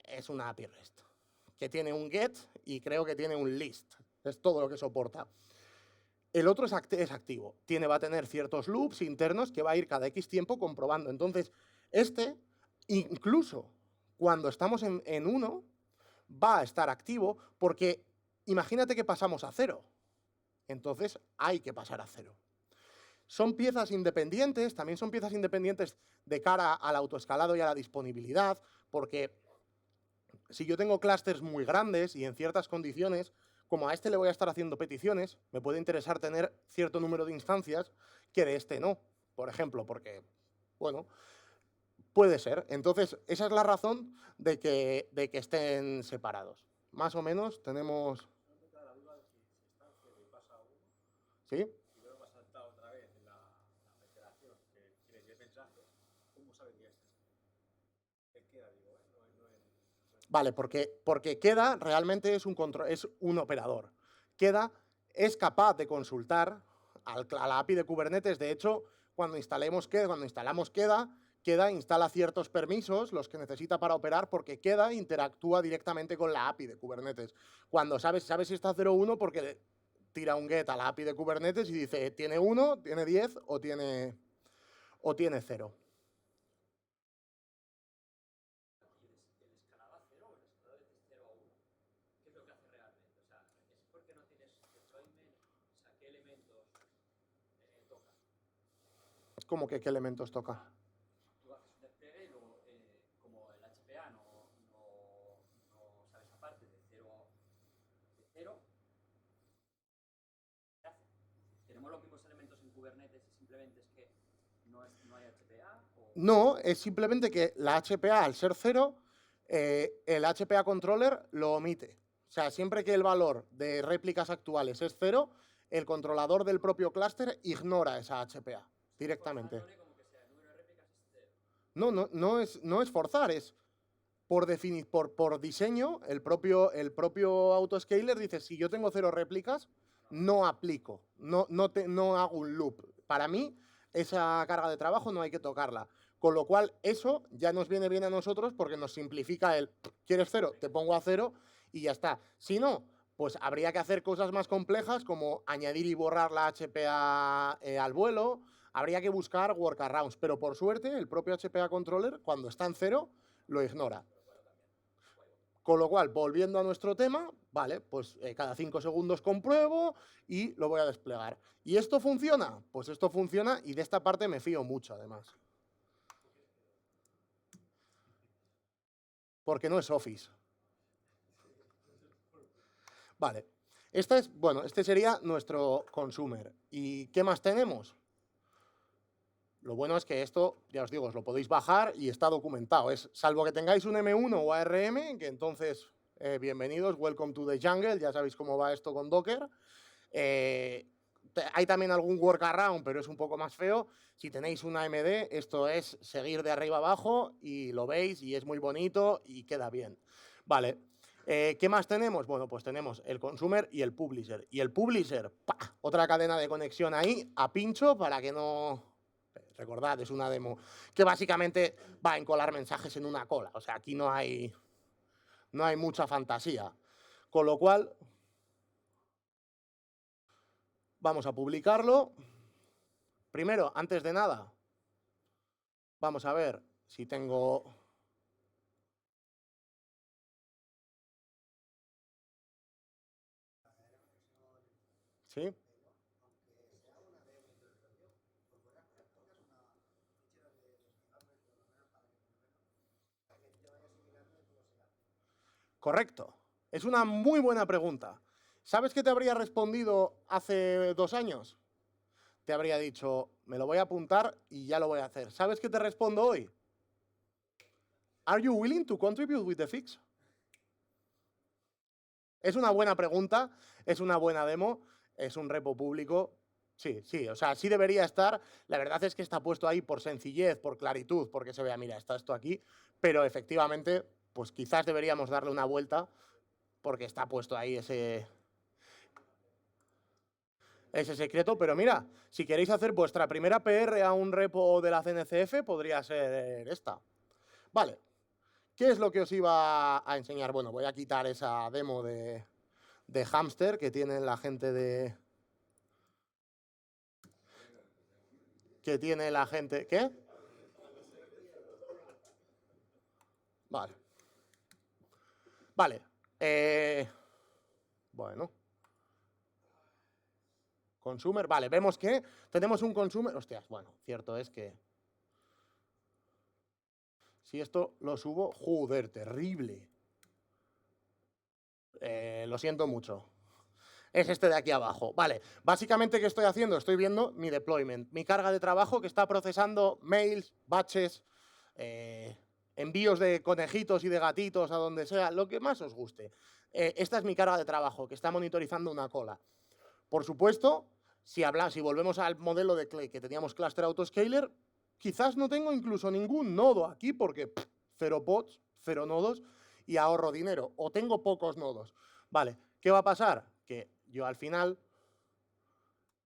Es una API REST, que tiene un get y creo que tiene un list. Es todo lo que soporta. El otro es activo. Va a tener ciertos loops internos que va a ir cada X tiempo comprobando. Entonces, incluso cuando estamos en 1, va a estar activo porque imagínate que pasamos a 0. Entonces, hay que pasar a 0. Son piezas independientes, también son piezas independientes de cara al autoescalado y a la disponibilidad, porque si yo tengo clústeres muy grandes y en ciertas condiciones, como a este le voy a estar haciendo peticiones, me puede interesar tener cierto número de instancias que de este no, por ejemplo, porque, bueno, puede ser. Entonces, esa es la razón de que estén separados. Más o menos tenemos... ¿Sí? Vale, porque Queda realmente es un operador. Queda es capaz de consultar a la API de Kubernetes. De hecho, cuando instalamos Queda, Queda instala ciertos permisos, los que necesita para operar, porque Queda interactúa directamente con la API de Kubernetes. Cuando sabes si está 0.1 porque tira un get a la API de Kubernetes y dice, ¿tiene 1, tiene 10 o tiene 0? ¿Cómo que qué elementos toca? No, es simplemente que la HPA, al ser 0, el HPA controller lo omite. O sea, siempre que el valor de réplicas actuales es 0, el controlador del propio clúster ignora esa HPA directamente. No es forzar, es por diseño, el propio autoscaler dice, si yo tengo 0 réplicas, no aplico, no hago un loop. Para mí, esa carga de trabajo no hay que tocarla. Con lo cual, eso ya nos viene bien a nosotros porque nos simplifica el, ¿quieres 0? Te pongo a 0 y ya está. Si no, pues habría que hacer cosas más complejas como añadir y borrar la HPA al vuelo, habría que buscar workarounds, pero por suerte el propio HPA controller, cuando está en 0, lo ignora. Con lo cual, volviendo a nuestro tema, vale, pues cada 5 segundos compruebo y lo voy a desplegar. ¿Y esto funciona? Pues esto funciona y de esta parte me fío mucho, además. Porque no es Office. Vale. Este sería nuestro consumer. ¿Y qué más tenemos? Lo bueno es que esto, ya os digo, os lo podéis bajar y está documentado. Salvo que tengáis un M1 o ARM, que entonces, bienvenidos, welcome to the jungle, ya sabéis cómo va esto con Docker. Hay también algún workaround, pero es un poco más feo. Si tenéis una AMD, esto es seguir de arriba abajo y lo veis y es muy bonito y queda bien. Vale. ¿Qué más tenemos? Bueno, pues tenemos el consumer y el publisher. Y el publisher, ¡pah!, otra cadena de conexión ahí, a pincho, para que no... Recordad, es una demo que básicamente va a encolar mensajes en una cola. O sea, aquí no hay mucha fantasía. Con lo cual, vamos a publicarlo. Primero, antes de nada, vamos a ver si tengo... ¿Sí? Correcto. Es una muy buena pregunta. ¿Sabes qué te habría respondido hace 2 años? Te habría dicho, me lo voy a apuntar y ya lo voy a hacer. ¿Sabes qué te respondo hoy? ¿Are you willing to contribute with the fix? Es una buena pregunta, es una buena demo, es un repo público. Sí, o sea, sí debería estar. La verdad es que está puesto ahí por sencillez, por claritud, porque se vea, mira, está esto aquí, pero efectivamente, pues quizás deberíamos darle una vuelta porque está puesto ahí ese secreto, pero mira, si queréis hacer vuestra primera PR a un repo de la CNCF, podría ser esta. Vale, ¿qué es lo que os iba a enseñar? Bueno, voy a quitar esa demo de Hamster que tienen la gente de... que tiene la gente... ¿Qué? Vale. Vale. Bueno. Consumer. Vale, vemos que tenemos un consumer... Hostias, bueno, cierto es que... Si esto lo subo... Joder, terrible. Lo siento mucho. Es este de aquí abajo. Vale, básicamente, ¿qué estoy haciendo? Estoy viendo mi deployment, mi carga de trabajo que está procesando mails, batches, envíos de conejitos y de gatitos a donde sea, lo que más os guste. Esta es mi carga de trabajo que está monitorizando una cola. Por supuesto, si volvemos al modelo de que teníamos cluster autoscaler, quizás no tengo incluso ningún nodo aquí porque 0 pods, 0 nodos y ahorro dinero. O tengo pocos nodos. Vale, ¿qué va a pasar? Que yo al final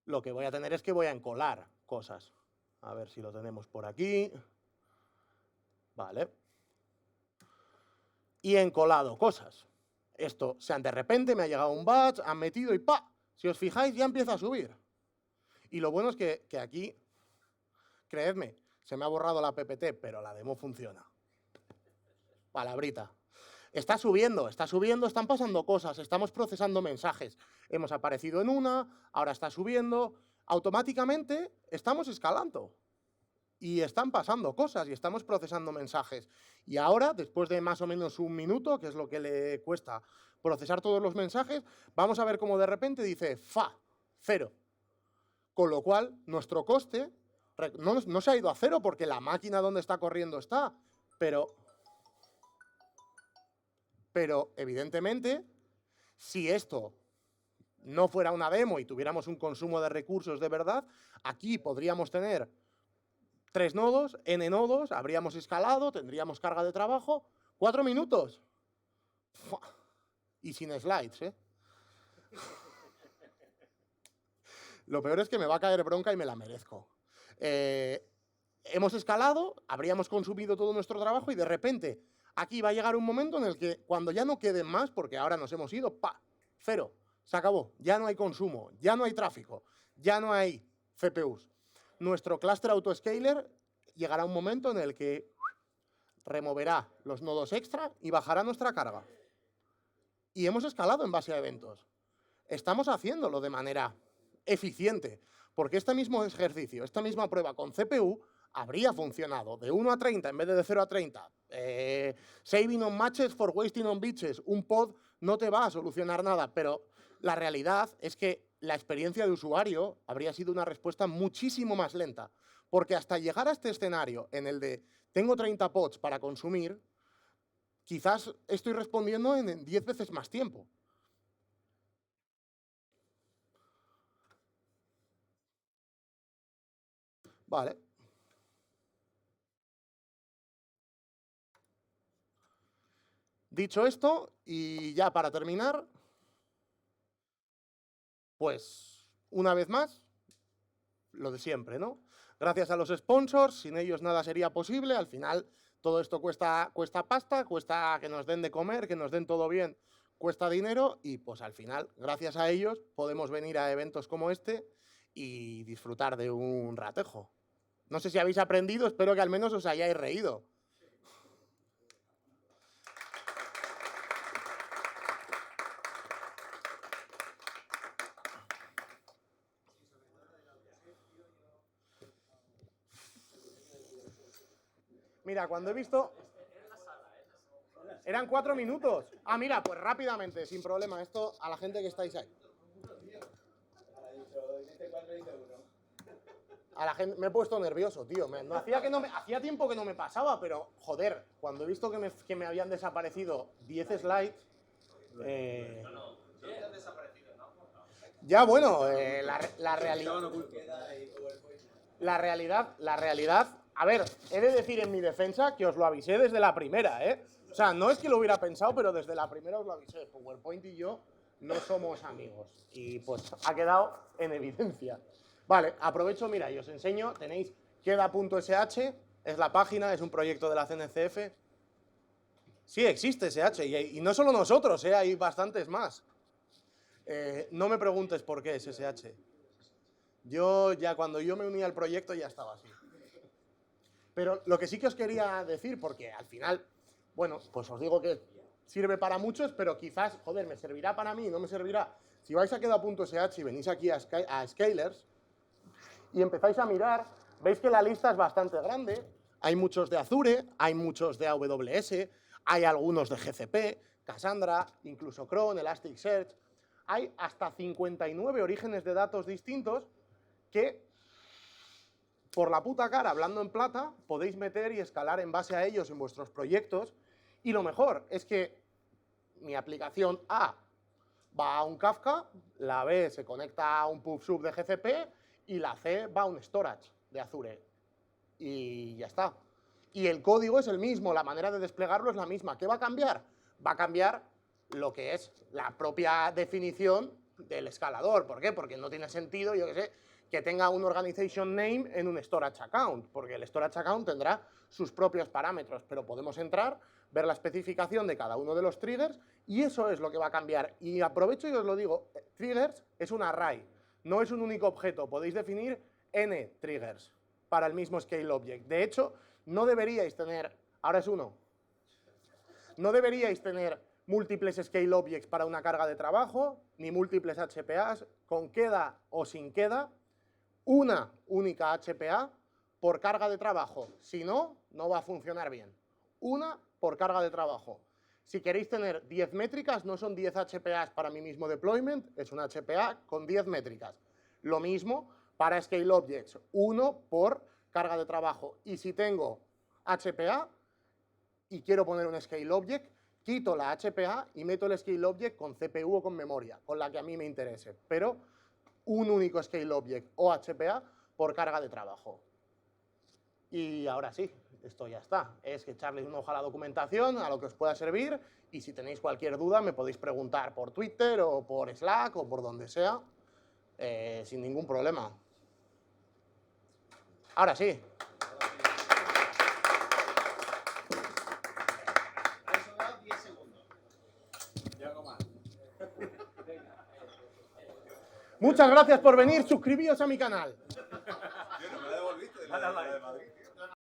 lo que voy a tener es que voy a encolar cosas. A ver si lo tenemos por aquí. Vale. Y he encolado cosas. Esto, de repente me ha llegado un batch, han metido y ¡pa! Si os fijáis, ya empieza a subir. Y lo bueno es que aquí, creedme, se me ha borrado la PPT, pero la demo funciona. Palabrita. Está subiendo, están pasando cosas, estamos procesando mensajes. Hemos aparecido en una, ahora está subiendo. Automáticamente estamos escalando. Y están pasando cosas y estamos procesando mensajes. Y ahora, después de más o menos 1 minuto, que es lo que le cuesta procesar todos los mensajes, vamos a ver cómo de repente dice 0. Con lo cual, nuestro coste No se ha ido a cero porque la máquina donde está corriendo está, pero evidentemente, si esto no fuera una demo y tuviéramos un consumo de recursos de verdad, aquí podríamos tener 3 nodos, n nodos, habríamos escalado, tendríamos carga de trabajo, 4 minutos. Y sin slides, ¿eh? Lo peor es que me va a caer bronca y me la merezco. Hemos escalado, habríamos consumido todo nuestro trabajo y de repente aquí va a llegar un momento en el que cuando ya no queden más, porque ahora nos hemos ido, ¡pa! Cero. Se acabó. Ya no hay consumo, ya no hay tráfico, ya no hay CPUs. Nuestro cluster autoscaler llegará un momento en el que removerá los nodos extra y bajará nuestra carga. Y hemos escalado en base a eventos. Estamos haciéndolo de manera eficiente, porque este mismo ejercicio, esta misma prueba con CPU, habría funcionado de 1 a 30 en vez de 0 a 30. Saving on matches for wasting on bitches. Un pod no te va a solucionar nada, pero la realidad es que la experiencia de usuario habría sido una respuesta muchísimo más lenta, porque hasta llegar a este escenario en el de tengo 30 pods para consumir, quizás estoy respondiendo en 10 veces más tiempo. Vale. Dicho esto, y ya para terminar, pues una vez más, lo de siempre, ¿no? Gracias a los sponsors, sin ellos nada sería posible, al final todo esto cuesta pasta, cuesta que nos den de comer, que nos den todo bien, cuesta dinero y pues al final, gracias a ellos, podemos venir a eventos como este y disfrutar de un ratejo. No sé si habéis aprendido, espero que al menos os hayáis reído. Mira, cuando he visto... Eran 4 minutos. Ah, mira, pues rápidamente, sin problema. Esto a la gente que estáis ahí. A la gente, me he puesto nervioso, tío. Hacía tiempo que no me pasaba, pero, joder, cuando he visto que me habían desaparecido 10 slides... Ya, bueno, la realidad... A ver, he de decir en mi defensa que os lo avisé desde la primera, ¿eh? O sea, no es que lo hubiera pensado, pero desde la primera os lo avisé. PowerPoint y yo no somos amigos. Y pues ha quedado en evidencia. Vale, aprovecho, mira, y os enseño. Tenéis queda.sh, es la página, es un proyecto de la CNCF. Sí, existe SH, y no solo nosotros, hay bastantes más. No me preguntes por qué es SH. Cuando yo me uní al proyecto ya estaba así. Pero lo que sí que os quería decir, porque al final, bueno, pues os digo que sirve para muchos, pero quizás, joder, me servirá para mí, no me servirá. Si vais a queda.sh y venís aquí a Scalers y empezáis a mirar, veis que la lista es bastante grande. Hay muchos de Azure, hay muchos de AWS, hay algunos de GCP, Cassandra, incluso Cron, Elasticsearch. Hay hasta 59 orígenes de datos distintos que, por la puta cara, hablando en plata, podéis meter y escalar en base a ellos en vuestros proyectos. Y lo mejor es que mi aplicación A va a un Kafka, la B se conecta a un PubSub de GCP y la C va a un storage de Azure. Y ya está. Y el código es el mismo, la manera de desplegarlo es la misma. ¿Qué va a cambiar? Va a cambiar lo que es la propia definición del escalador. ¿Por qué? Porque no tiene sentido, yo qué sé, que tenga un organization name en un storage account, porque el storage account tendrá sus propios parámetros, pero podemos entrar, ver la especificación de cada uno de los triggers y eso es lo que va a cambiar. Y aprovecho y os lo digo, triggers es un array, no es un único objeto, podéis definir n triggers para el mismo scale object. De hecho, no deberíais tener, ahora es uno, no deberíais tener múltiples scale objects para una carga de trabajo, ni múltiples HPAs, con queda o sin queda, una única HPA por carga de trabajo. Si no, no va a funcionar bien. Una por carga de trabajo. Si queréis tener 10 métricas, no son 10 HPAs para mi mismo deployment, es una HPA con 10 métricas. Lo mismo para Scale Objects, 1 por carga de trabajo. Y si tengo HPA y quiero poner un Scale Object, quito la HPA y meto el Scale Object con CPU o con memoria, con la que a mí me interese. Pero un único Scale Object o HPA por carga de trabajo. Y ahora sí, esto ya está. Es que echarle un ojo a la documentación, a lo que os pueda servir, y si tenéis cualquier duda me podéis preguntar por Twitter o por Slack o por donde sea, sin ningún problema. Ahora sí. Muchas gracias por venir, suscribíos a mi canal. No me la devolviste.